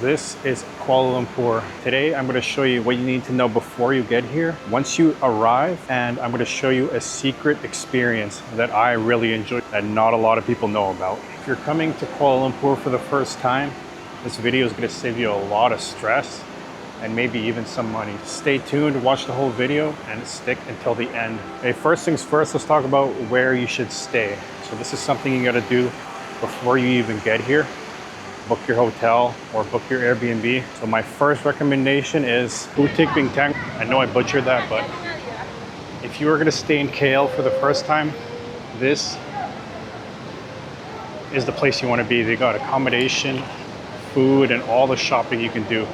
This is Kuala Lumpur. Today I'm going to show you what you need to know before you get here, once you arrive, and I'm going to show you a secret experience that I really enjoy that not a lot of people know about. If you're coming to Kuala Lumpur for the first time, this video is going to save you a lot of stress and maybe even some money. Stay tuned, watch the whole video, and stick until the end. Okay, first things first, let's talk about where you should stay. So this is something you got to do before you even get here. Book your hotel or book your Airbnb. So my first recommendation is Butik Bintang. I know I butchered that, but if you are gonna stay in KL for the first time, this is the place you wanna be. They got accommodation, food, and all the shopping you can do.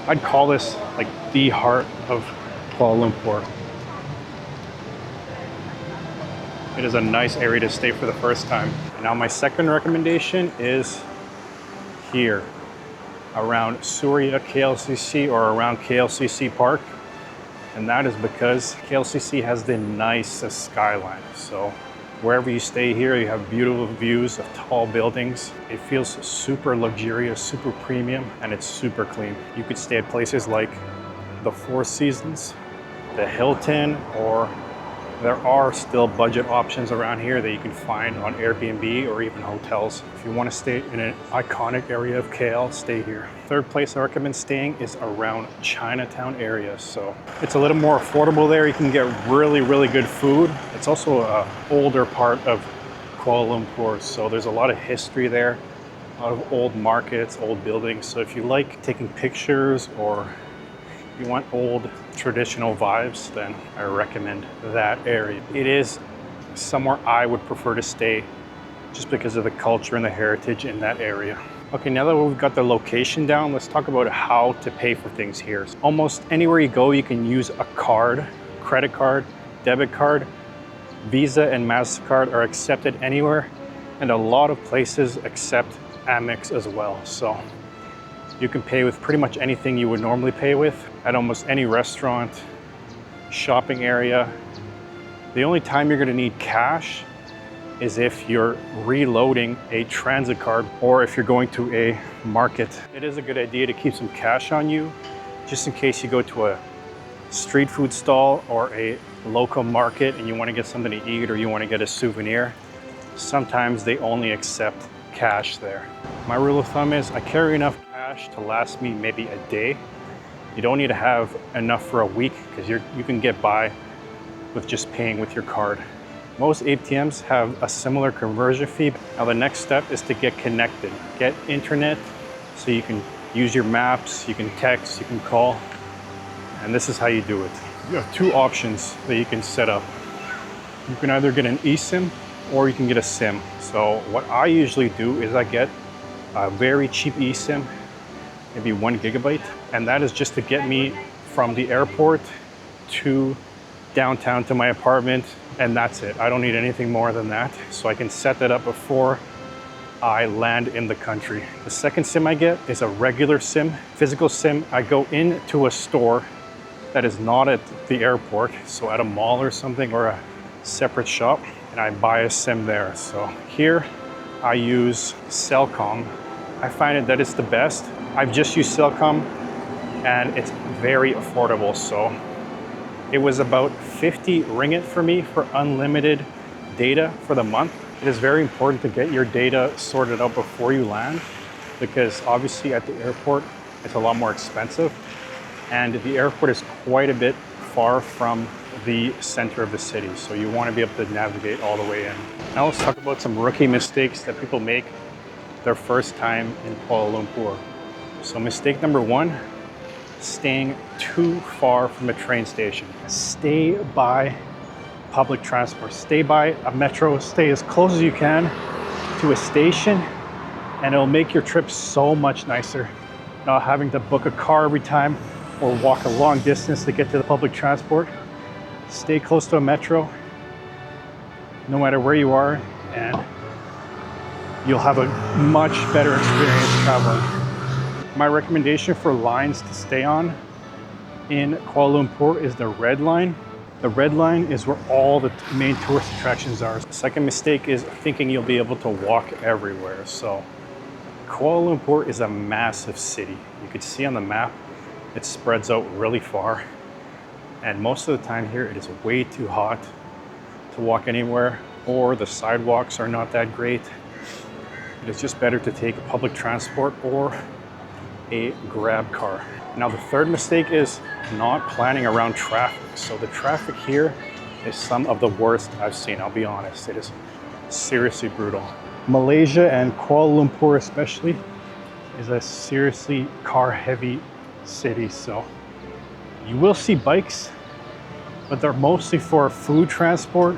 I'd call this like the heart of Kuala Lumpur. It is a nice area to stay for the first time. Now my second recommendation is here around Surya KLCC or around KLCC Park, and that is because KLCC has the nicest skyline. So wherever you stay here, you have beautiful views of tall buildings. It feels super luxurious, super premium, and it's super clean. You could stay at places like the Four Seasons, the Hilton, or there are still budget options around here that you can find on Airbnb or even hotels. If you want to stay in an iconic area of KL, stay here. Third place I recommend staying is around Chinatown area. So it's a little more affordable there. You can get really good food. It's also an older part of Kuala Lumpur, so there's a lot of history there, a lot of old markets, old buildings. So if you like taking pictures or you want old traditional vibes, then I recommend that area. It is somewhere I would prefer to stay just because of the culture and the heritage in that area. Okay, now that we've got the location down, let's talk about how to pay for things here. Almost anywhere you go, you can use a card, credit card, debit card. Visa and MasterCard are accepted anywhere, and a lot of places accept Amex as well. So you can pay with pretty much anything you would normally pay with at almost any restaurant, shopping area. The only time you're gonna need cash is if you're reloading a transit card or if you're going to a market. It is a good idea to keep some cash on you just in case you go to a street food stall or a local market and you wanna get something to eat or you wanna get a souvenir. Sometimes they only accept cash there. My rule of thumb is I carry enough cash to last me maybe a day. You don't need to have enough for a week because you can get by with just paying with your card. Most ATMs have a similar conversion fee. Now the next step is to get connected. Get internet so you can use your maps, you can text, you can call, and this is how you do it. You have two options that you can set up. You can either get an eSIM or you can get a SIM. So what I usually do is I get a very cheap eSIM, maybe 1 gigabyte, and that is just to get me from the airport to downtown to my apartment, and that's it. I don't need anything more than that, so I can set that up before I land in the country. The second SIM I get is a regular SIM, physical SIM. I go into a store that is not at the airport, so at a mall or something or a separate shop, and I buy a SIM there. So here I use Celcom. I find that it's the best. I've just used Celcom and it's very affordable. So it was about 50 ringgit for me for unlimited data for the month. It is very important to get your data sorted out before you land because obviously at the airport it's a lot more expensive and the airport is quite a bit far from the center of the city. So you want to be able to navigate all the way in. Now let's talk about some rookie mistakes that people make their first time in Kuala Lumpur. So mistake number one, staying too far from a train station. Stay by public transport, stay by a metro, stay as close as you can to a station, and it'll make your trip so much nicer. Not having to book a car every time or walk a long distance to get to the public transport. Stay close to a metro, no matter where you are, and you'll have a much better experience traveling. My recommendation for lines to stay on in Kuala Lumpur is the Red Line. The Red Line is where all the main tourist attractions are. The second mistake is thinking you'll be able to walk everywhere. So Kuala Lumpur is a massive city. You could see on the map, it spreads out really far. And most of the time here, it is way too hot to walk anywhere, or the sidewalks are not that great. It is just better to take public transport or a grab car. Now, the third mistake is not planning around traffic. So the traffic here is some of the worst I've seen, I'll be honest. It is seriously brutal. Malaysia and Kuala Lumpur especially is a seriously car-heavy city. So you will see bikes, but they're mostly for food transport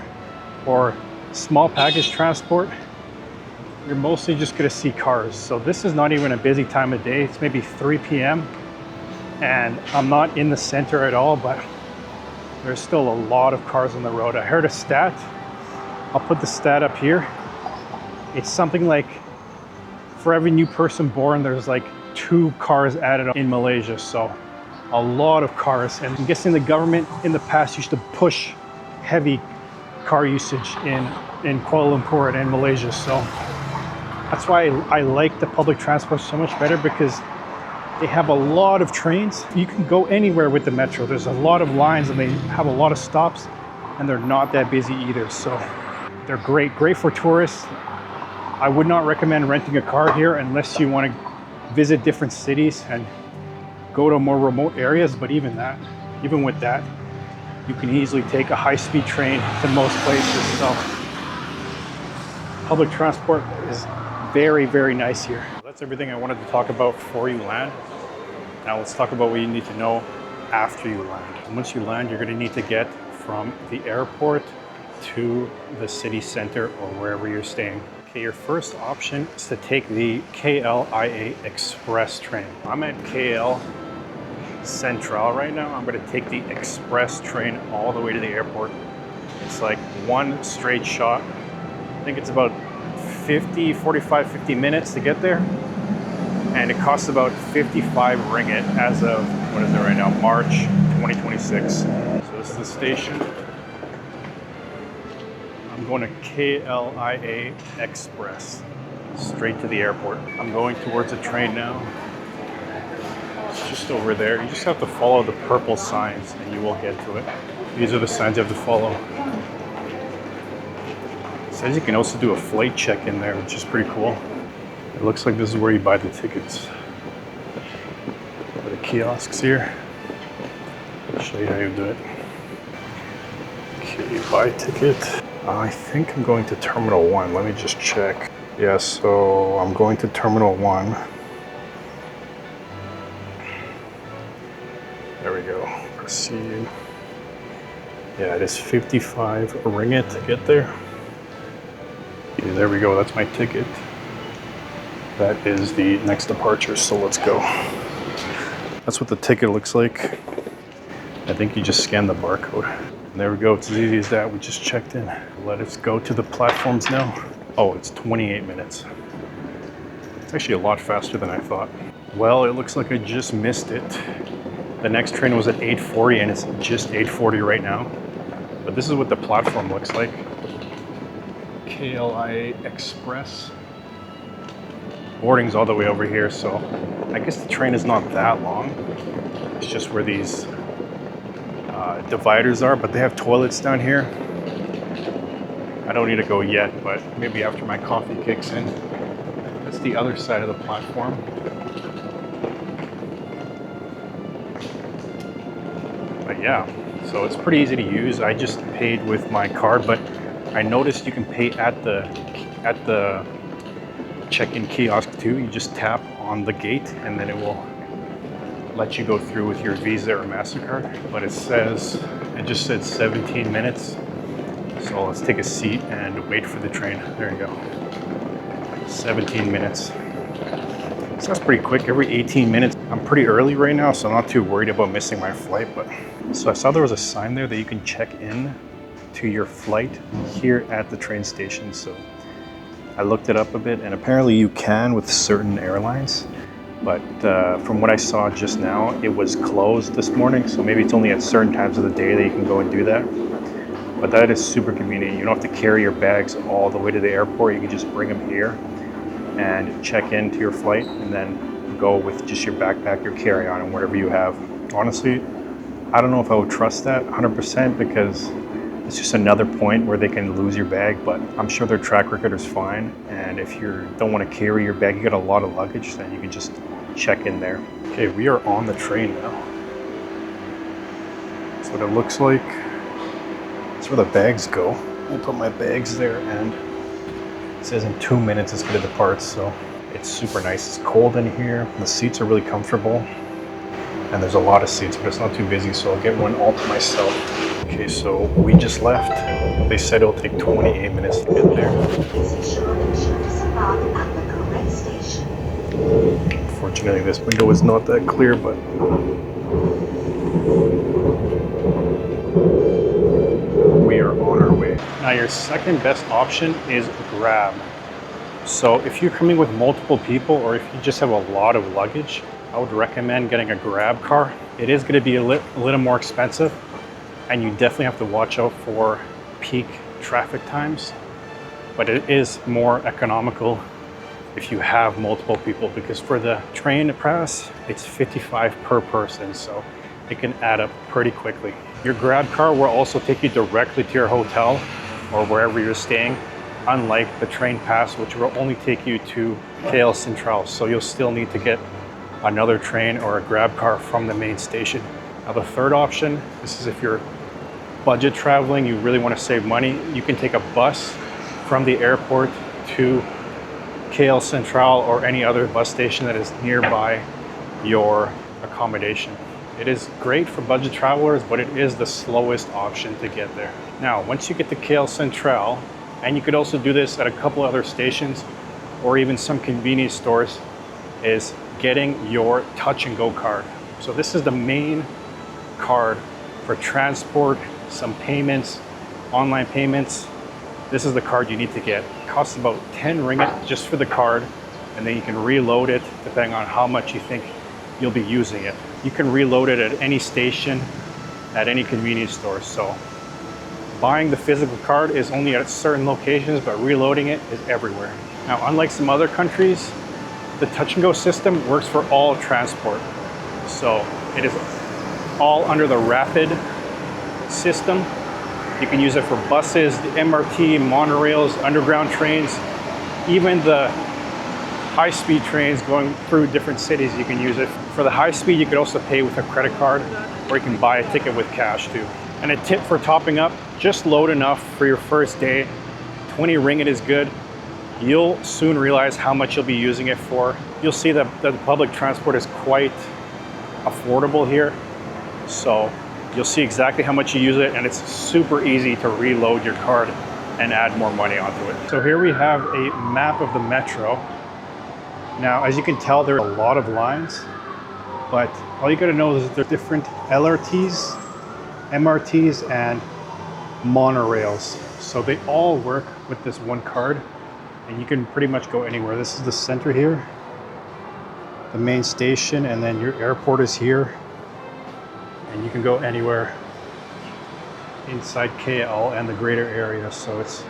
or small package transport. You're mostly just gonna see cars. So this is not even a busy time of day. It's maybe 3 p.m. and I'm not in the center at all, but there's still a lot of cars on the road. I heard a stat. I'll put the stat up here. It's something like for every new person born, there's like 2 cars added in Malaysia. So a lot of cars. And I'm guessing the government in the past used to push heavy car usage in Kuala Lumpur and in Malaysia. So that's why I like the public transport so much better, because they have a lot of trains. You can go anywhere with the metro. There's a lot of lines and they have a lot of stops, and they're not that busy either. So they're great for tourists. I would not recommend renting a car here unless you want to visit different cities and go to more remote areas. But even with that, you can easily take a high-speed train to most places. So public transport is very nice here. That's everything I wanted to talk about before you land. Now let's talk about what you need to know after you land. And once you land, you're going to need to get from the airport to the city center or wherever you're staying. Okay, your first option is to take the KLIA Express train. I'm at KL Central right now. I'm going to take the express train all the way to the airport. It's like one straight shot. I think it's about 45, 50 minutes to get there. And it costs about 55 ringgit as of, what is it right now, March 2026. So this is the station. I'm going to KLIA Express, straight to the airport. I'm going towards the train now. It's just over there. You just have to follow the purple signs and you will get to it. These are the signs you have to follow. It says you can also do a flight check in there, which is pretty cool. It looks like this is where you buy the tickets. The kiosks here. I'll show you how you do it. Okay, buy ticket. I think I'm going to Terminal 1. Let me just check. Yeah, so I'm going to Terminal 1. There we go. Proceed. Yeah, it is 55 ringgit to get there. Okay, there we go. That's my ticket. That is the next departure, so let's go. That's what the ticket looks like. I think you just scan the barcode. And there we go, it's as easy as that. We just checked in. Let us go to the platforms now. Oh, it's 28 minutes. It's actually a lot faster than I thought. Well, it looks like I just missed it. The next train was at 8:40 and it's just 8:40 right now. But this is what the platform looks like. KLIA Express. Boarding's all the way over here, so I guess the train is not that long. It's just where these dividers are, but they have toilets down here. I don't need to go yet, but maybe after my coffee kicks in. That's the other side of the platform. But yeah, so it's pretty easy to use. I just paid with my card, but I noticed you can pay at the check-in kiosk too. You just tap on the gate and then it will let you go through with your Visa or MasterCard. But it just said 17 minutes. So let's take a seat and wait for the train. There you go. 17 minutes. So that's pretty quick, every 18 minutes. I'm pretty early right now, so I'm not too worried about missing my flight. But so I saw there was a sign there that you can check in to your flight here at the train station. So I looked it up a bit, and apparently you can with certain airlines, but from what I saw just now, it was closed this morning, so maybe it's only at certain times of the day that you can go and do that. But that is super convenient. You don't have to carry your bags all the way to the airport. You can just bring them here, and check into your flight, and then go with just your backpack, your carry-on, and whatever you have. Honestly, I don't know if I would trust that 100% because it's just another point where they can lose your bag, but I'm sure their track record is fine. And if you don't want to carry your bag, you got a lot of luggage, then you can just check in there. Okay, we are on the train now. That's what it looks like. That's where the bags go. I put my bags there, and it says in 2 minutes it's going to depart, so it's super nice. It's cold in here. The seats are really comfortable, and there's a lot of seats, but it's not too busy, so I'll get one all to myself. Okay, so we just left. They said it'll take 28 minutes to get there. Unfortunately, this window is not that clear, but we are on our way. Now, your second best option is Grab. So if you're coming with multiple people, or if you just have a lot of luggage, I would recommend getting a Grab car. It is going to be a little more expensive, and you definitely have to watch out for peak traffic times, but it is more economical if you have multiple people, because for the train pass, it's $55 per person, so it can add up pretty quickly. Your Grab car will also take you directly to your hotel or wherever you're staying, unlike the train pass, which will only take you to KL Central. So you'll still need to get another train or a Grab car from the main station. Now, the third option, this is if you're budget traveling, you really want to save money, you can take a bus from the airport to KL Central or any other bus station that is nearby your accommodation. It is great for budget travelers, but it is the slowest option to get there. Now, once you get to KL Central, and you could also do this at a couple other stations or even some convenience stores, is getting your touch and go card. So this is the main card for transport, some payments, online payments. This is the card you need to get. It costs about 10 ringgit just for the card, and then you can reload it depending on how much you think you'll be using it. You can reload it at any station, at any convenience store. So buying the physical card is only at certain locations, but reloading it is everywhere. Now, unlike some other countries, the touch and go system works for all transport. So it is all under the rapid system. You can use it for buses, the MRT, monorails, underground trains, even the high-speed trains going through different cities. You can use it. For the high speed, you could also pay with a credit card, or you can buy a ticket with cash too. And a tip for topping up, just load enough for your first day. 20 ringgit is good. You'll soon realize how much you'll be using it for. You'll see that the public transport is quite affordable here. So you'll see exactly how much you use it, and it's super easy to reload your card and add more money onto it. So here we have a map of the metro. Now, as you can tell, there are a lot of lines, but all you gotta know is that there are different LRTs, MRTs, and monorails. So they all work with this one card, and you can pretty much go anywhere. This is the center here, the main station, and then your airport is here. And you can go anywhere inside KL and the greater area. So it's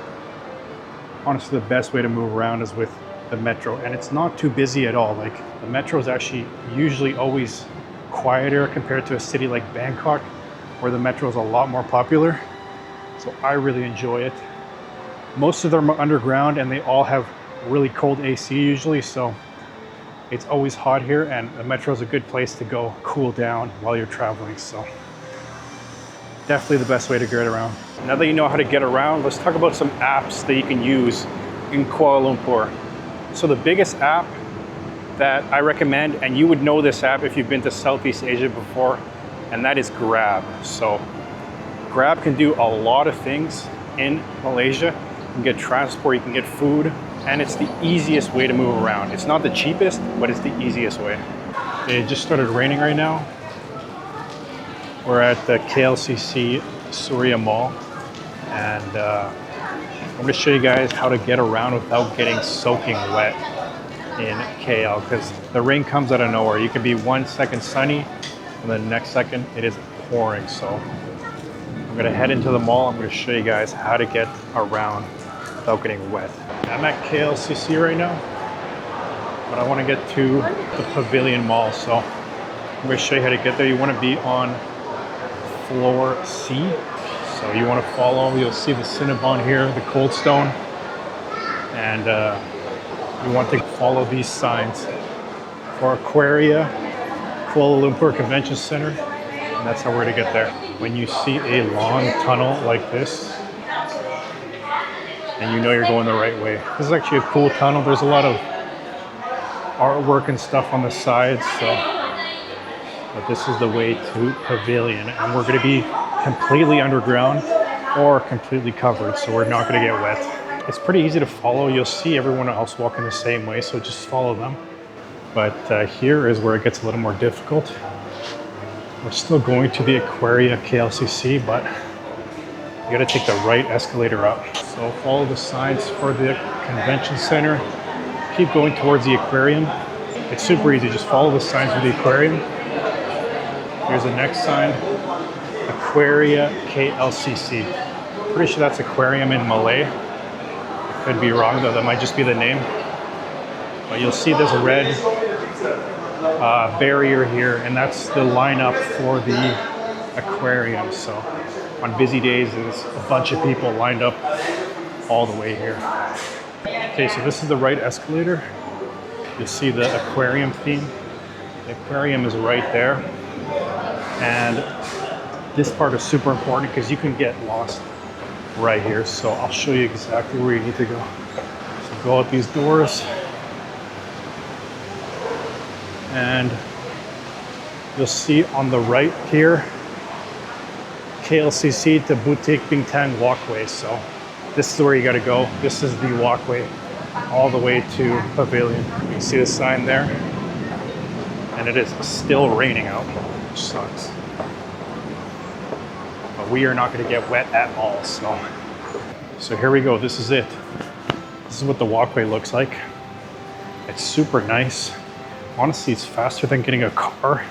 honestly the best way to move around is with the metro. And it's not too busy at all. Like, the metro is actually usually always quieter compared to a city like Bangkok, where the metro is a lot more popular. So I really enjoy it. Most of them are underground, and they all have really cold AC usually. So it's always hot here, and the metro is a good place to go cool down while you're traveling. So definitely the best way to get around. Now that you know how to get around, let's talk about some apps that you can use in Kuala Lumpur. So the biggest app that I recommend, and you would know this app if you've been to Southeast Asia before, and that is Grab. So Grab can do a lot of things in Malaysia. You can get transport, you can get food, and it's the easiest way to move around. It's not the cheapest, but it's the easiest way. It just started raining right now. We're at the KLCC Surya Mall, and I'm going to show you guys how to get around without getting soaking wet in KL, because the rain comes out of nowhere. You can be 1 second sunny, and the next second it is pouring. So I'm going to head into the mall. I'm going to show you guys how to get around without getting wet. I'm at KLCC right now, but I want to get to the Pavilion Mall. So I'm going to show you how to get there. You want to be on floor C. So you want to follow, you'll see the Cinnabon here, the Cold Stone. And you want to follow these signs for Aquaria, Kuala Lumpur Convention Center. And that's how we're going to get there. When you see a long tunnel like this, and you know you're going the right way. This is actually a cool tunnel. There's a lot of artwork and stuff on the sides. But this is the way to Pavilion. And we're going to be completely underground or completely covered. So we're not going to get wet. It's pretty easy to follow. You'll see everyone else walking the same way. So just follow them. But here is where it gets a little more difficult. We're still going to the Aquaria KLCC, but you gotta take the right escalator up. So follow the signs for the convention center. Keep going towards the aquarium. It's super easy, just follow the signs for the aquarium. Here's the next sign, Aquaria KLCC. Pretty sure that's aquarium in Malay. Could be wrong though, that might just be the name. But you'll see this red barrier here, and that's the lineup for the aquarium. So on busy days, there's a bunch of people lined up all the way here. Okay, so this is the right escalator. You'll see the aquarium theme. The aquarium is right there. And this part is super important because you can get lost right here. So I'll show you exactly where you need to go. So go out these doors. And you'll see on the right here, KLCC to Boutique Bintang walkway. So this is where you gotta go. This is the walkway all the way to Pavilion. You can see the sign there. And it is still raining out, which sucks. But we are not gonna get wet at all, so here we go, this is it. This is what the walkway looks like. It's super nice. Honestly, it's faster than getting a car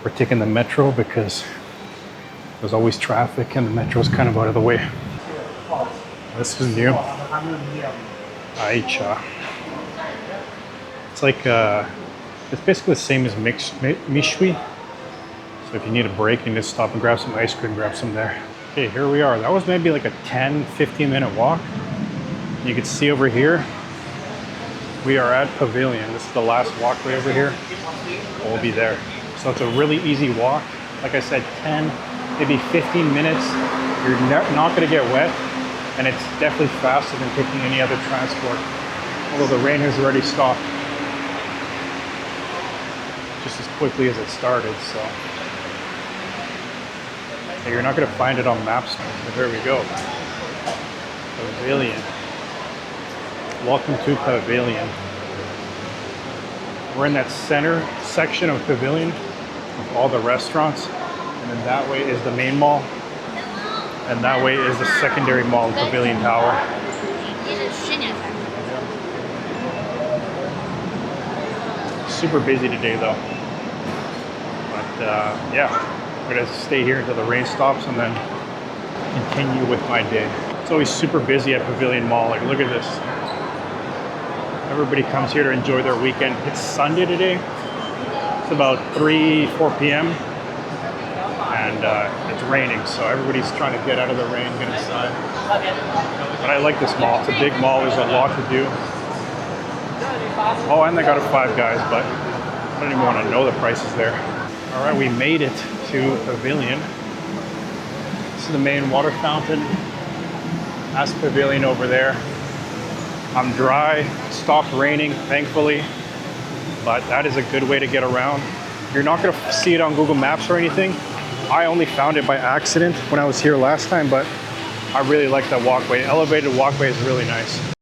or taking the metro because there's always traffic and the metro's kind of out of the way. This is new. Aicha. It's like, it's basically the same as Mishui. So if you need a break, you can just stop and grab some ice cream, grab some there. Okay, here we are. That was maybe like a 10-15 minute walk. You can see over here, we are at Pavilion. This is the last walkway over here. We'll be there. So it's a really easy walk. Like I said, 10, maybe 15 minutes. You're not gonna get wet, and it's definitely faster than taking any other transport. Although the rain has already stopped just as quickly as it started, so. And you're not gonna find it on maps. So here we go. Pavilion. Welcome to Pavilion. We're in that center section of Pavilion with all the restaurants. And then that way is the main mall. And that way is the secondary mall, Pavilion Tower. Super busy today though. But yeah, I'm gonna stay here until the rain stops and then continue with my day. It's always super busy at Pavilion Mall. Like, look at this. Everybody comes here to enjoy their weekend. It's Sunday today. It's about 3-4 p.m. and it's raining, so everybody's trying to get out of the rain, get inside. But I like this mall. It's a big mall. There's a lot to do. Oh, and they got a Five Guys, but I don't even want to know the prices there. All right, we made it to Pavilion. This is the main water fountain. That's Pavilion over there. I'm dry, stopped raining, thankfully, but that is a good way to get around. You're not gonna see it on Google Maps or anything. I only found it by accident when I was here last time, but I really like that walkway. Elevated walkway is really nice.